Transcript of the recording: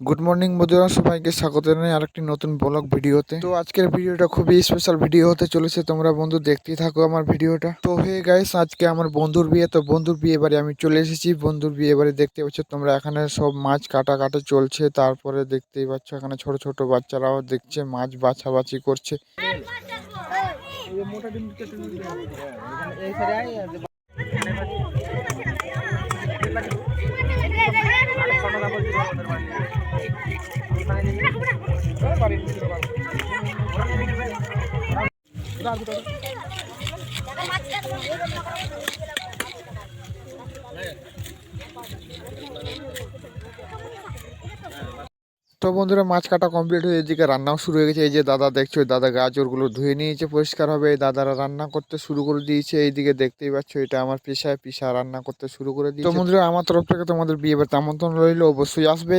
Good morning বন্ধুরা, সবাইকে স্বাগত জানাই আরেকটি নতুন ব্লগ ভিডিওতে। তো আজকের ভিডিওটা খুবই স্পেশাল ভিডিও হতে চলেছে, তোমরা বন্ধু দেখতেই থাকো আমার ভিডিওটা। তো হে গাইস, আজকে আমার বন্ধুর বিয়ে, তো বন্ধুর বিয়ে বাড়ি আমি চলে এসেছি। বন্ধুর বিয়ে বাড়ি দেখতে পাচ্ছ তোমরা, এখানে সব মাছ কাটা চলছে। তারপরে দেখতেই পাচ্ছ এখানে ছোট ছোট বাচ্চারাও দেখছে, মাছ বাছাবাছি করছে। তো বন্ধুরা, মাছ কাটা কমপ্লিট হয়ে এদিকে রান্নাও শুরু হয়ে গেছে। এই যে দাদা দেখছো, দাদা গাজরগুলো ধুয়ে নিয়েছে পরিষ্কার হবে, এই দাদারা রান্না করতে শুরু করে দিয়েছে। এইদিকে দেখতেই পাচ্ছ এটা আমার পিসা রান্না করতে শুরু করে দিয়েছে। তো বন্ধুরা, আমার তরফ থেকে তোমাদের বিয়ে বাড়িতে আমন্ত্রণ রইলো, অবশ্যই আসবে।